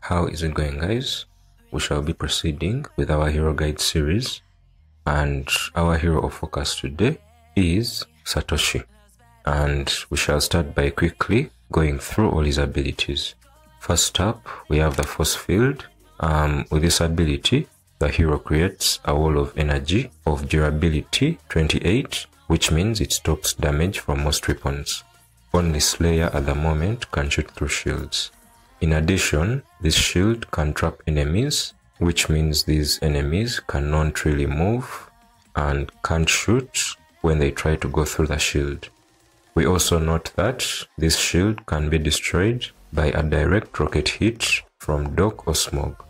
How is it going, guys? We shall be proceeding with our hero guide series, and our hero of focus today is Satoshi, and we shall start by quickly going through all his abilities. First up, we have the force field. With this ability, the hero creates a wall of energy of durability 28, which means it stops damage from most weapons. Only Slayer at the moment can shoot through shields. In addition, this shield can trap enemies, which means these enemies cannot really move and can't shoot when they try to go through the shield. We also note that this shield can be destroyed by a direct rocket hit from dock or smog.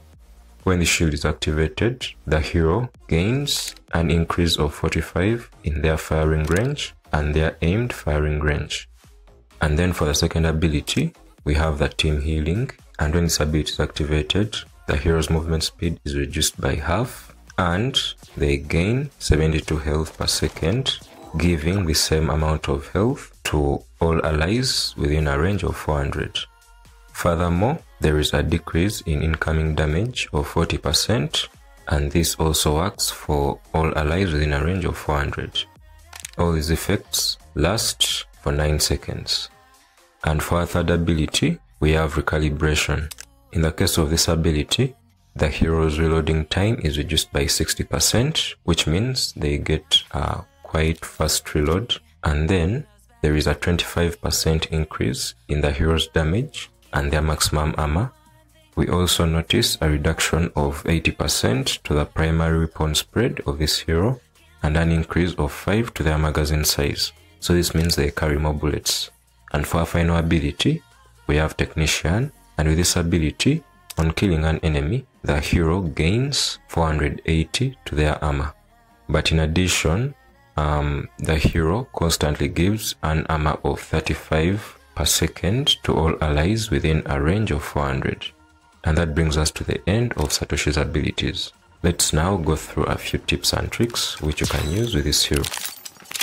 When the shield is activated, the hero gains an increase of 45 in their firing range and their aimed firing range. And then for the second ability, we have the team healing, and when this ability is activated, the hero's movement speed is reduced by half and they gain 72 health per second, giving the same amount of health to all allies within a range of 400. Furthermore, there is a decrease in incoming damage of 40%, and this also works for all allies within a range of 400. All these effects last for 9 seconds. And for our third ability, we have recalibration. In the case of this ability, the hero's reloading time is reduced by 60%, which means they get a quite fast reload. And then there is a 25% increase in the hero's damage and their maximum armor. We also notice a reduction of 80% to the primary weapon spread of this hero and an increase of 5 to their magazine size. So this means they carry more bullets. And for our final ability, we have Technician, and with this ability, on killing an enemy, the hero gains 480 to their armor. But in addition, the hero constantly gives an armor of 35 per second to all allies within a range of 400. And that brings us to the end of Satoshi's abilities. Let's now go through a few tips and tricks which you can use with this hero.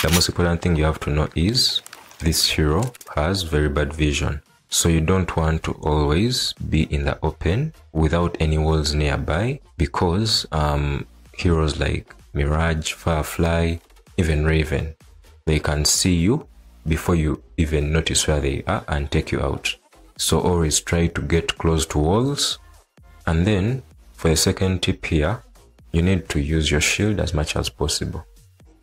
The most important thing you have to know is this hero has very bad vision. So you don't want to always be in the open without any walls nearby, because heroes like Mirage, Firefly, even Raven, they can see you before you even notice where they are and take you out. So always try to get close to walls. And then for the second tip here, you need to use your shield as much as possible.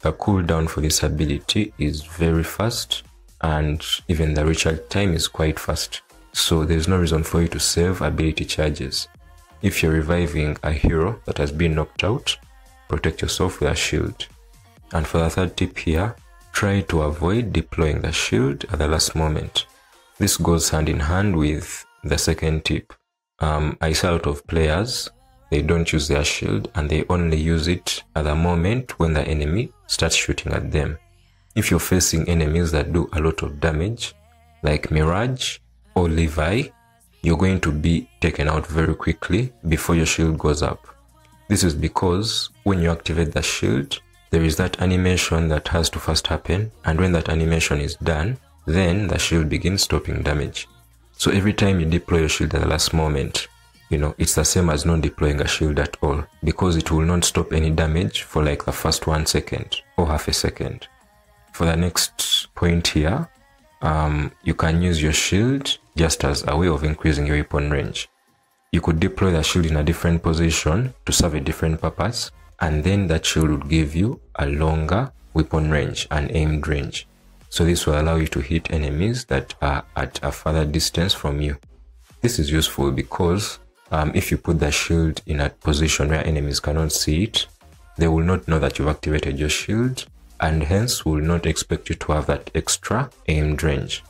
The cooldown for this ability is very fast, and even the recharge time is quite fast. So there's no reason for you to save ability charges. If you're reviving a hero that has been knocked out, protect yourself with a shield. And for the third tip here, try to avoid deploying the shield at the last moment. This goes hand in hand with the second tip. I see a lot of players, they don't use their shield and they only use it at the moment when the enemy starts shooting at them. If you're facing enemies that do a lot of damage, like Mirage or Levi, you're going to be taken out very quickly before your shield goes up. This is because when you activate the shield, there is that animation that has to first happen, and when that animation is done, then the shield begins stopping damage. So every time you deploy your shield at the last moment, it's the same as not deploying a shield at all, because it will not stop any damage for like the first 1 second or half a second. For the next point here, you can use your shield just as a way of increasing your weapon range. You could deploy the shield in a different position to serve a different purpose, and then that shield would give you a longer weapon range and aimed range. So this will allow you to hit enemies that are at a further distance from you. This is useful because if you put the shield in a position where enemies cannot see it, they will not know that you've activated your shield, and hence will not expect you to have that extra aimed range.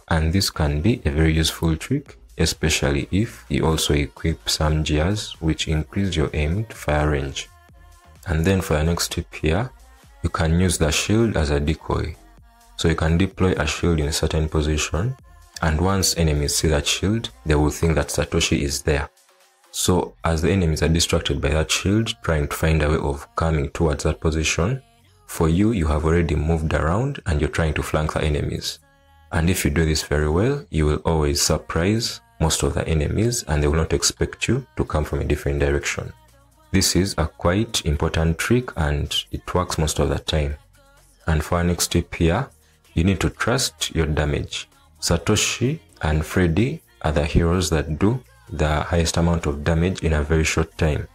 And this can be a very useful trick, especially if you also equip some gears which increase your aimed fire range. And then for the next tip here, you can use the shield as a decoy. So you can deploy a shield in a certain position, and once enemies see that shield, they will think that Satoshi is there. So as the enemies are distracted by that shield, trying to find a way of coming towards that position, for you, you have already moved around and you're trying to flank the enemies. And if you do this very well, you will always surprise most of the enemies, and they will not expect you to come from a different direction. This is a quite important trick and it works most of the time. And for our next tip here, you need to trust your damage. Satoshi and Freddy are the heroes that do the highest amount of damage in a very short time.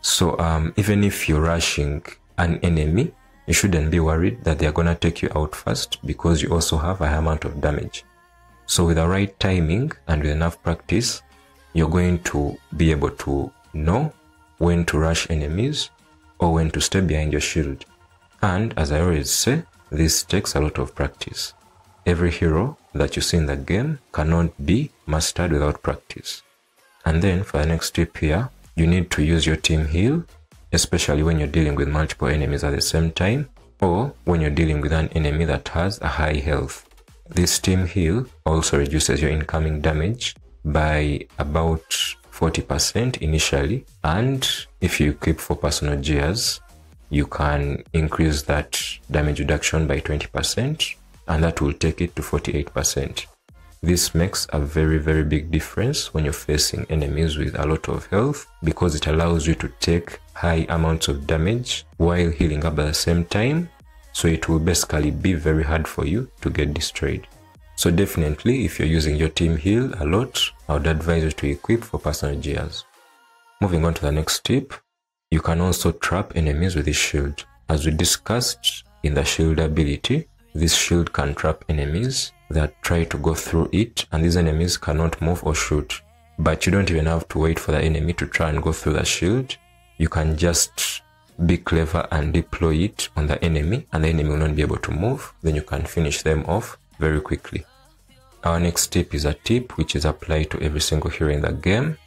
So even if you're rushing an enemy, you shouldn't be worried that they're gonna take you out first, because you also have a high amount of damage. So with the right timing and with enough practice, you're going to be able to know when to rush enemies or when to stay behind your shield. And as I always say, this takes a lot of practice. Every hero that you see in the game cannot be mastered without practice. And then for the next tip here, you need to use your team heal, especially when you're dealing with multiple enemies at the same time, or when you're dealing with an enemy that has a high health. This team heal also reduces your incoming damage by about 40% initially, and if you equip 4 personal gears, you can increase that damage reduction by 20%, and that will take it to 48%. This makes a very, very big difference when you're facing enemies with a lot of health, because it allows you to take high amounts of damage while healing up at the same time, so it will basically be very hard for you to get destroyed. So definitely, if you're using your team heal a lot, I would advise you to equip 4 personal gears. Moving on to the next tip, you can also trap enemies with this shield. As we discussed in the shield ability, this shield can trap enemies that try to go through it, and these enemies cannot move or shoot. But you don't even have to wait for the enemy to try and go through the shield. You can just be clever and deploy it on the enemy, and the enemy will not be able to move. Then you can finish them off very quickly. Our next tip is a tip which is applied to every single hero in the game.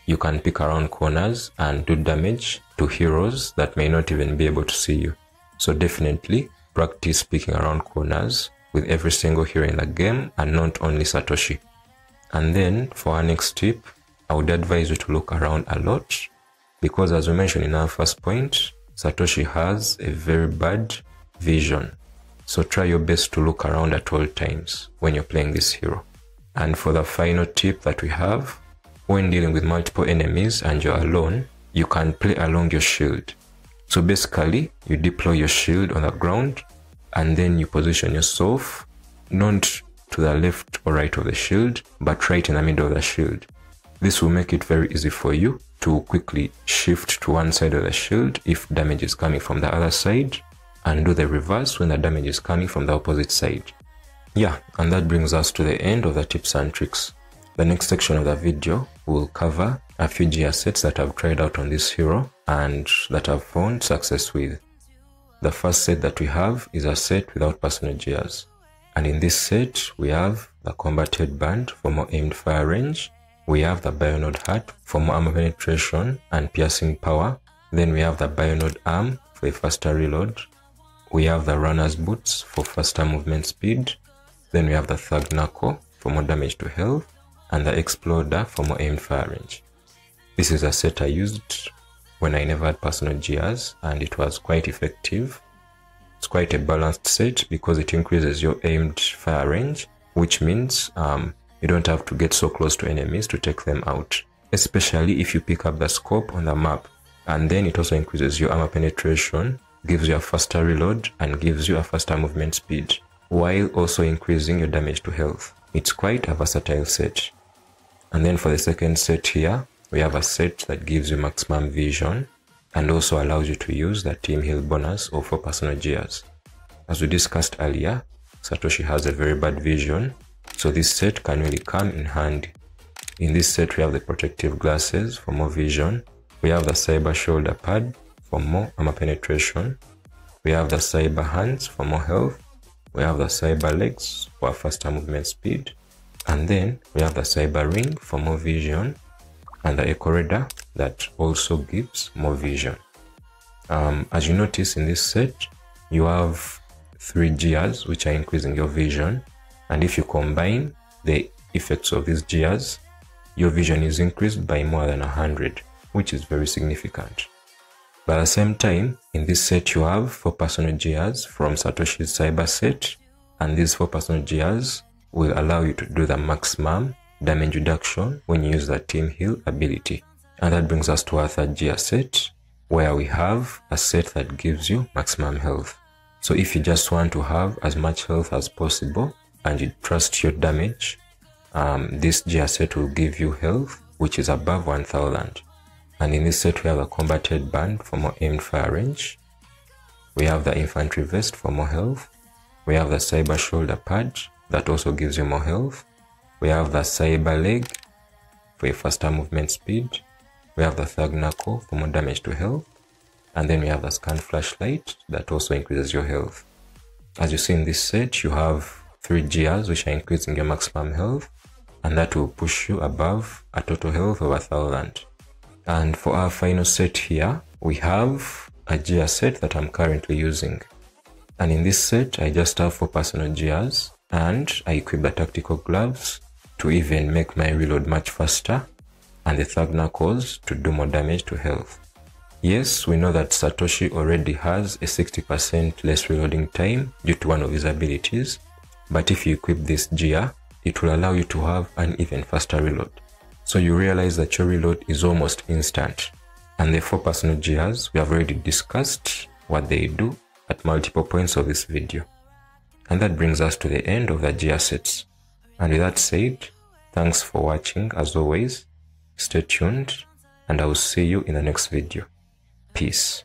You can pick around corners and do damage to heroes that may not even be able to see you. So definitely practice picking around corners with every single hero in the game, and not only Satoshi. And then for our next tip, I would advise you to look around a lot, because as we mentioned in our first point, Satoshi has a very bad vision. So try your best to look around at all times when you're playing this hero. And for the final tip that we have, when dealing with multiple enemies and you're alone, you can play along your shield. So basically, you deploy your shield on the ground, and then you position yourself not to the left or right of the shield, but right in the middle of the shield. This will make it very easy for you to quickly shift to one side of the shield if damage is coming from the other side, and do the reverse when the damage is coming from the opposite side. Yeah, and that brings us to the end of the tips and tricks. The next section of the video will cover a few gearsets that I've tried out on this hero and that I've found success with. The first set that we have is a set without personal gears. And in this set, we have the combat headband for more aimed fire range. We have the bionode hat for more armor penetration and piercing power. Then we have the bionode arm for a faster reload. We have the runner's boots for faster movement speed. Then we have the thug knuckle for more damage to health, and the exploder for more aimed fire range. This is a set I used when I never had personal gears, and it was quite effective. It's quite a balanced set because it increases your aimed fire range, which means you don't have to get so close to enemies to take them out, especially if you pick up the scope on the map. And then it also increases your armor penetration, gives you a faster reload, and gives you a faster movement speed, while also increasing your damage to health. It's quite a versatile set. And then for the second set here, we have a set that gives you maximum vision and also allows you to use the team heal bonus or 4 personal gears. As we discussed earlier, Satoshi has a very bad vision, so this set can really come in handy. In this set, we have the protective glasses for more vision. We have the cyber shoulder pad for more armor penetration. We have the cyber hands for more health. We have the cyber legs for a faster movement speed. And then we have the cyber ring for more vision, and the echo radar that also gives more vision. As you notice in this set, you have 3 gears which are increasing your vision, and if you combine the effects of these gears, your vision is increased by more than 100, which is very significant. But at the same time, in this set you have 4 personal gears from Satoshi's cyber set, and these 4 personal gears will allow you to do the maximum damage reduction when you use the team heal ability. And that brings us to our third gear set, where we have a set that gives you maximum health. So if you just want to have as much health as possible and you trust your damage, this gear set will give you health which is above 1000. And in this set we have a combat headband for more aimed fire range. We have the infantry vest for more health. We have the cyber shoulder pad that also gives you more health. We have the cyber leg for a faster movement speed. We have the thug knuckle for more damage to health. And then we have the scan flashlight that also increases your health. As you see in this set, you have 3 gears which are increasing your maximum health, and that will push you above a total health of 1000. And for our final set here, we have a gear set that I'm currently using. And in this set, I just have 4 personal gears, and I equip the tactical gloves to even make my reload much faster, and the thug knuckles to do more damage to health. Yes, we know that Satoshi already has a 60% less reloading time due to one of his abilities, but if you equip this gear, it will allow you to have an even faster reload. So you realize that your reload is almost instant. And the 4 personal gears, we have already discussed what they do at multiple points of this video. And that brings us to the end of the gear sets. And with that said, thanks for watching as always, stay tuned, and I will see you in the next video. Peace.